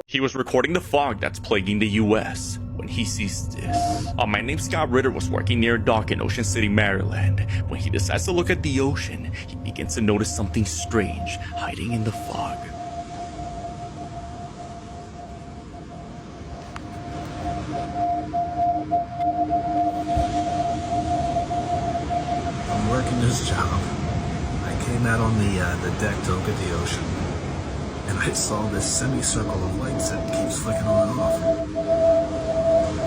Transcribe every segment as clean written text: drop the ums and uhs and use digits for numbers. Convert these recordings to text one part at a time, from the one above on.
He was recording the fog that's plaguing the US when he sees this. A man named Scott Ritter was working near a dock in Ocean City, Maryland. When he decides to look at the ocean, he begins to notice something strange hiding in the fog. I'm working this job. I came out on the deck to look at the ocean, and I saw this semicircle of lights that keeps flicking on and off.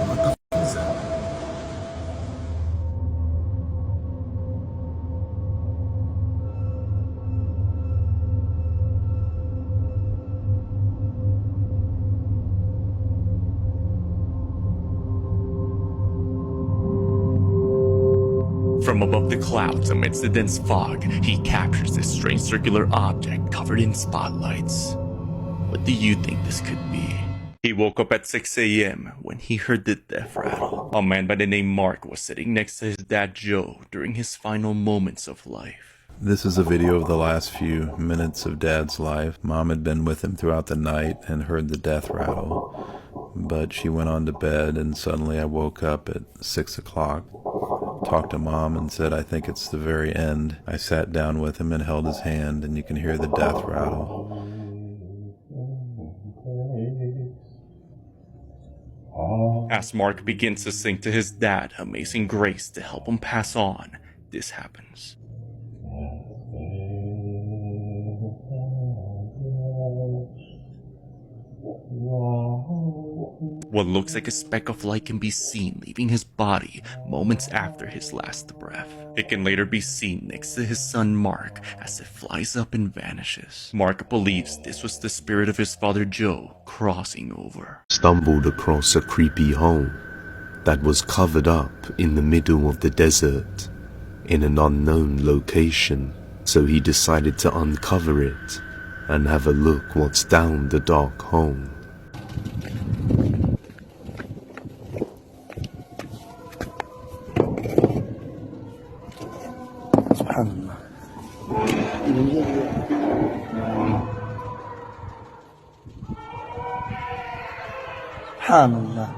What the f is that? From above the clouds amidst the dense fog, he captures this strange circular object covered in spotlights. What do you think this could be? He woke up at 6 a.m. when he heard the death rattle. A man by the name Mark was sitting next to his dad Joe during his final moments of life. This is a video of the last few minutes of Dad's life. Mom had been with him throughout the night and heard the death rattle, but she went on to bed, and suddenly I woke up at 6 o'clock, talked to Mom and said, I think it's the very end. I sat down with him and held his hand, and you can hear the death rattle. As Mark begins to sing to his dad Amazing Grace to help him pass on, this happens. What looks like a speck of light can be seen leaving his body moments after his last breath. It can later be seen next to his son Mark as it flies up and vanishes. Mark believes this was the spirit of his father Joe crossing over. Stumbled across a creepy hole that was covered up in the middle of the desert in an unknown location, so he decided to uncover it and have a look what's down the dark hole. Subhanallah. Subhanallah.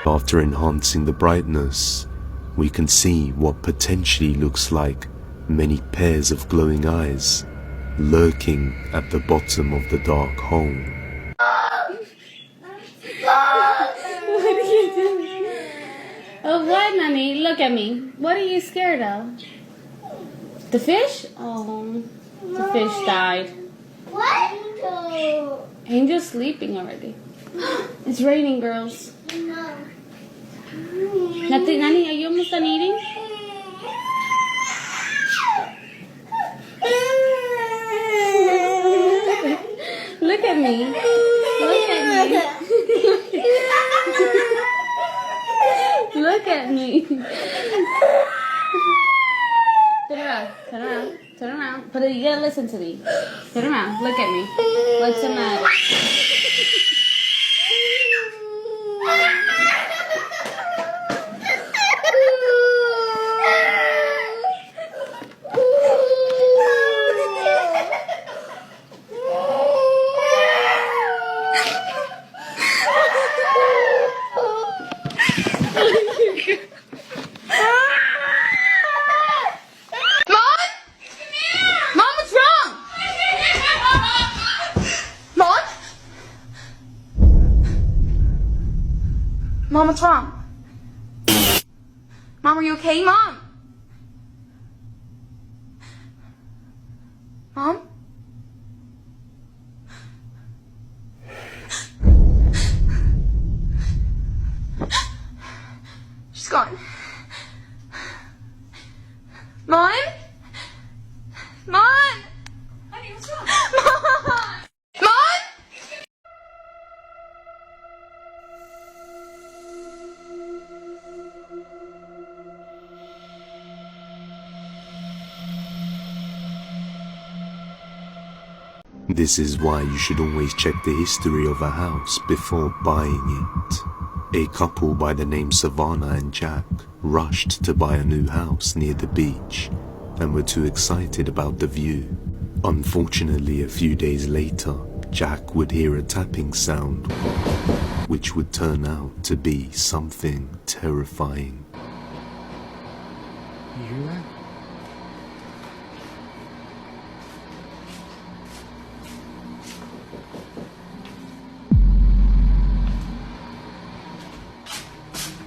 After enhancing the brightness, we can see what potentially looks like many pairs of glowing eyes lurking at the bottom of the dark hole. What are you doing? Oh, what, Mommy? Look at me. What are you scared of? The fish? Oh, the fish died. What? Angel's sleeping already. It's raining, girls. Nani, are you almost done eating? Look at me. Look at me. Look at me. Turn around. Turn around. Turn around. But you gotta listen to me. Turn around. Look at me. What's the matter? Mom, what's wrong? Mom, are you okay? Mom? Mom? She's gone. Mom? Mom? Honey, what's wrong? Mom! Mom? This is why you should always check the history of a house before buying it. A couple by the name Savannah and Jack rushed to buy a new house near the beach and were too excited about the view. Unfortunately, a few days later, Jack would hear a tapping sound, which would turn out to be something terrifying.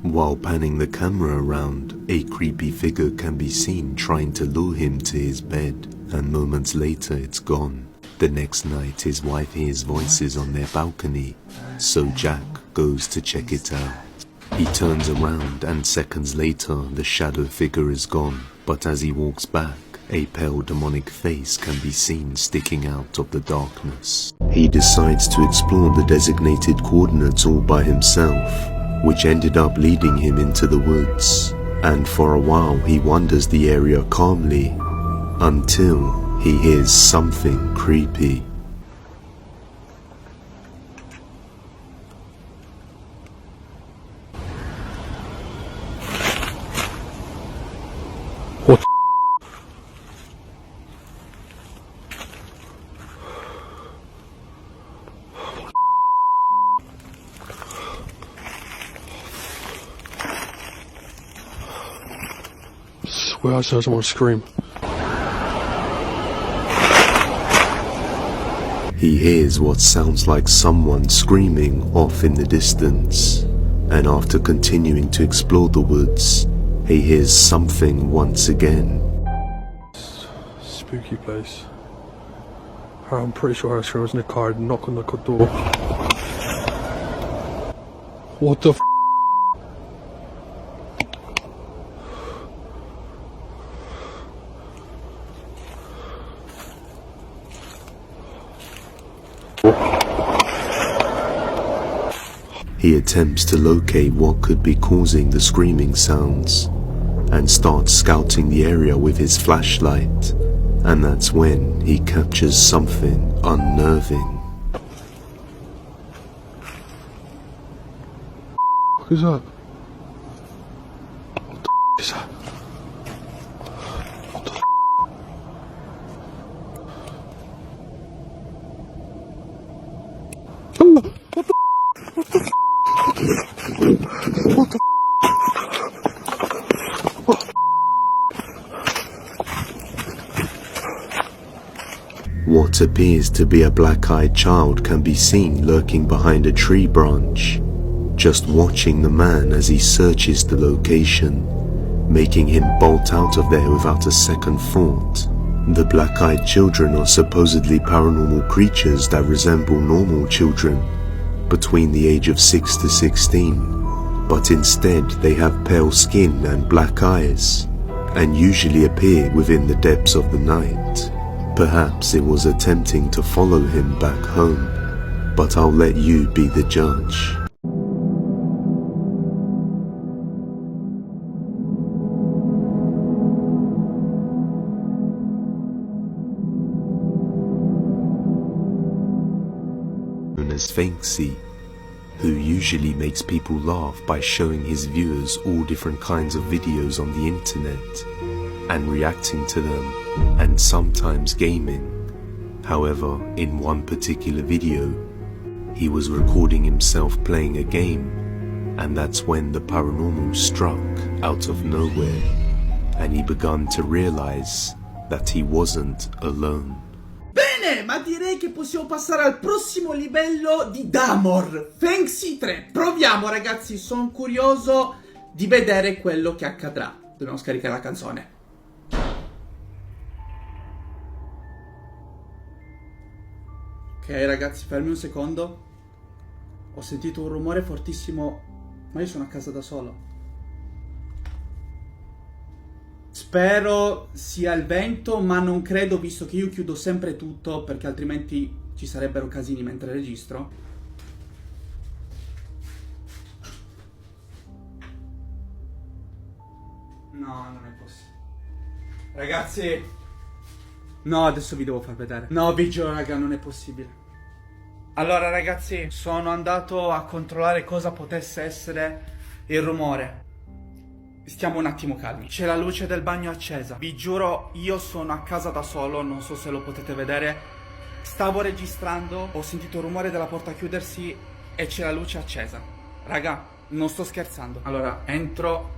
While panning the camera around, a creepy figure can be seen trying to lure him to his bed, and moments later it's gone. The next night his wife hears voices on their balcony, so Jack goes to check it out. He turns around and seconds later the shadow figure is gone, but as he walks back, a pale demonic face can be seen sticking out of the darkness. He decides to explore the designated coordinates all by himself, which ended up leading him into the woods, and for a while he wanders the area calmly, until he hears something creepy. What? Swear I saw someone scream. He hears what sounds like someone screaming off in the distance, and after continuing to explore the woods, he hears something once again. Spooky place. I'm pretty sure I was in the car and knock on the door. What the f? He attempts to locate what could be causing the screaming sounds, and starts scouting the area with his flashlight, and that's when he captures something unnerving. What is that? What the f is that? What the f? Oh, what the f? What the f? What the What appears to be a black-eyed child can be seen lurking behind a tree branch, just watching the man as he searches the location, making him bolt out of there without a second thought. The black-eyed children are supposedly paranormal creatures that resemble normal children between the age of 6 to 16, but instead they have pale skin and black eyes, and usually appear within the depths of the night. Perhaps it was attempting to follow him back home, but I'll let you be the judge. Known as Fanksy, who usually makes people laugh by showing his viewers all different kinds of videos on the internet and reacting to them, and sometimes gaming. However, in one particular video, he was recording himself playing a game, and that's when the paranormal struck out of nowhere, and he began to realize that he wasn't alone. Bene, ma direi che possiamo passare al prossimo livello di Damor, Fanksy 3. Proviamo ragazzi, sono curioso di vedere quello che accadrà. Dobbiamo scaricare la canzone. Ok ragazzi, fermi un secondo. Ho sentito un rumore fortissimo, ma io sono a casa da solo. Spero sia il vento, ma non credo, visto che io chiudo sempre tutto, perché altrimenti ci sarebbero casini mentre registro. No, non è possibile. Ragazzi, No, adesso vi devo far vedere. No, vi giuro, raga, non è possibile. Allora, ragazzi, sono andato a controllare cosa potesse essere il rumore. Stiamo un attimo calmi. C'è la luce del bagno accesa. Vi giuro, io sono a casa da solo, non so se lo potete vedere. Stavo registrando, ho sentito il rumore della porta chiudersi e c'è la luce accesa. Raga, non sto scherzando. Allora, entro.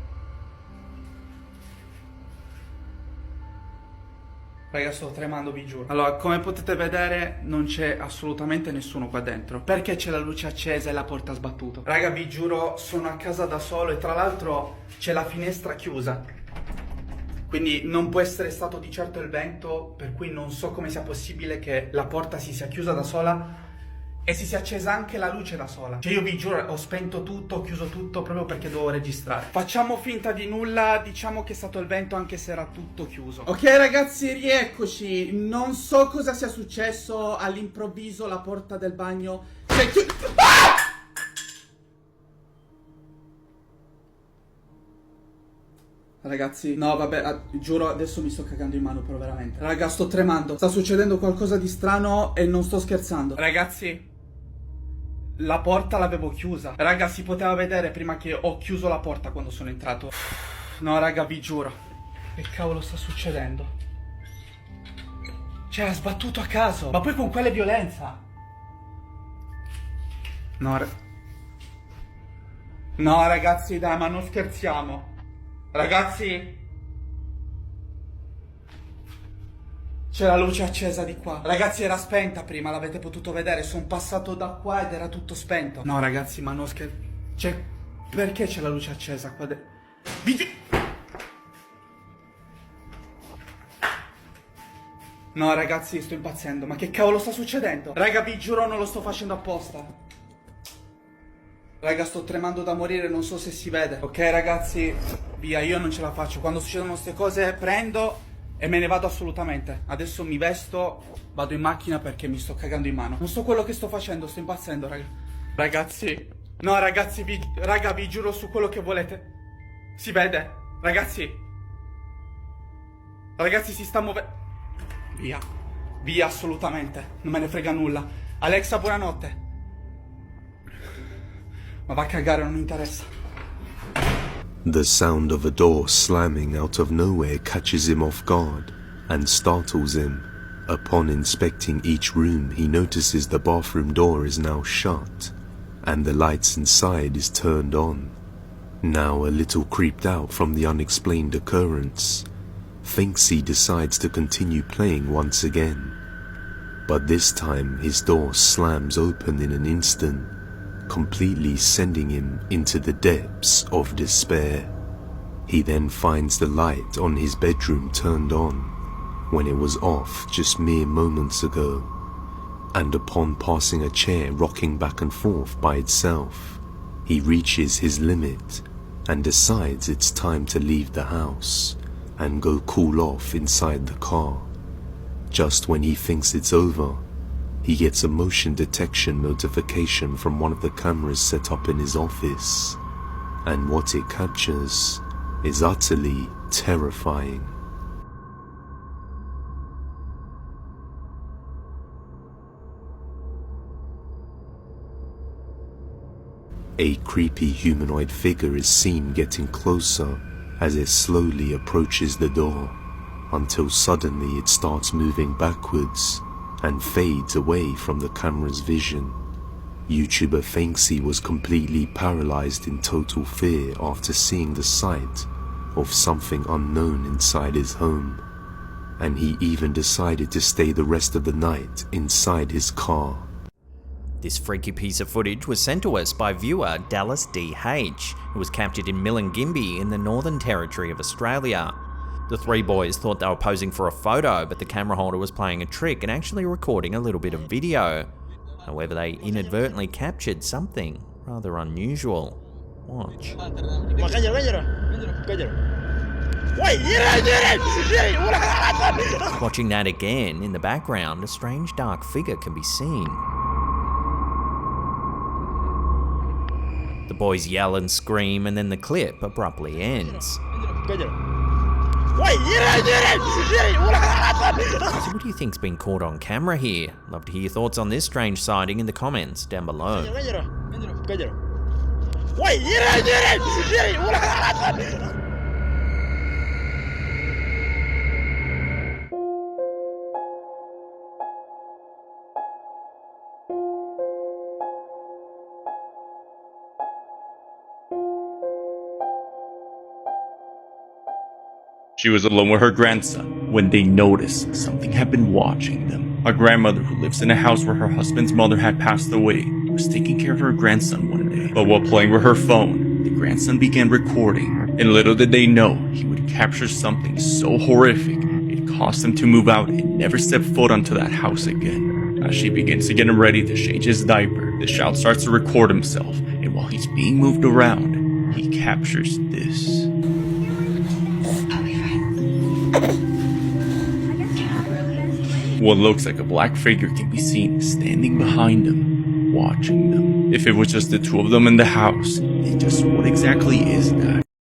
Raga, sto tremando, vi giuro. Allora, come potete vedere, non c'è assolutamente nessuno qua dentro. Perché c'è la luce accesa e la porta sbattuta? Raga, vi giuro, sono a casa da solo e tra l'altro c'è la finestra chiusa. Quindi non può essere stato di certo il vento, per cui non so come sia possibile che la porta si sia chiusa da sola e si sia accesa anche la luce da sola. Cioè io vi giuro, ho spento tutto, ho chiuso tutto proprio perché dovevo registrare. Facciamo finta di nulla, diciamo che è stato il vento anche se era tutto chiuso. Ok ragazzi, rieccoci. Non so cosa sia successo, all'improvviso la porta del bagno si è chiusa. Ah! Ragazzi, no vabbè, giuro adesso mi sto cagando in mano però veramente. Raga, sto tremando, sta succedendo qualcosa di strano e non sto scherzando. Ragazzi, la porta l'avevo chiusa. Raga, si poteva vedere prima che ho chiuso la porta quando sono entrato. No raga, vi giuro. Che cavolo sta succedendo? Cioè, ha sbattuto a caso. Ma poi con quale violenza? No, no ragazzi, dai, ma non scherziamo. Ragazzi, c'è la luce accesa di qua. Ragazzi, era spenta prima, l'avete potuto vedere. Sono passato da qua ed era tutto spento. No ragazzi, ma non cioè, perché c'è la luce accesa qua No ragazzi, sto impazzendo. Ma che cavolo sta succedendo? Raga, vi giuro, non lo sto facendo apposta. Raga, sto tremando da morire, non so se si vede. Ok ragazzi, via, io non ce la faccio. Quando succedono queste cose prendo e me ne vado assolutamente. Adesso mi vesto, vado in macchina perché mi sto cagando in mano. Non so quello che sto facendo, sto impazzendo, raga. Ragazzi, no ragazzi, raga, vi giuro su quello che volete. Si vede? Ragazzi. Ragazzi, si sta muovendo. Via, via assolutamente. Non me ne frega nulla. Alexa, buonanotte. Ma va a cagare, non mi interessa. The sound of a door slamming out of nowhere catches him off guard and startles him. Upon inspecting each room, he notices the bathroom door is now shut and the lights inside is turned on. Now a little creeped out from the unexplained occurrence, Finksy decides to continue playing once again. But this time his door slams open in an instant, completely sending him into the depths of despair. He then finds the light on his bedroom turned on when it was off just mere moments ago, and upon passing a chair rocking back and forth by itself, he reaches his limit and decides it's time to leave the house and go cool off inside the car. Just when he thinks it's over, he gets a motion detection notification from one of the cameras set up in his office, and what it captures is utterly terrifying. A creepy humanoid figure is seen getting closer as it slowly approaches the door, until suddenly it starts moving backwards and fades away from the camera's vision. YouTuber Finksy was completely paralyzed in total fear after seeing the sight of something unknown inside his home, and he even decided to stay the rest of the night inside his car. This freaky piece of footage was sent to us by viewer Dallas DH, who was captured in Milingimbi in the Northern Territory of Australia. The three boys thought they were posing for a photo, but the camera holder was playing a trick and actually recording a little bit of video. However, they inadvertently captured something rather unusual. Watch. Watching that again, in the background, a strange dark figure can be seen. The boys yell and scream, and then the clip abruptly ends. So what do you think's been caught on camera here? Love to hear your thoughts on this strange sighting in the comments down below. She was alone with her grandson when they noticed something had been watching them. A grandmother who lives in a house where her husband's mother had passed away was taking care of her grandson one day. But while playing with her phone, the grandson began recording. And little did they know, he would capture something so horrific, it caused him to move out and never step foot onto that house again. As she begins to get him ready to change his diaper, the child starts to record himself. And while he's being moved around, he captures this. What looks like a black figure can be seen standing behind them, watching them. If it was just the two of them in the house, then just what exactly is that?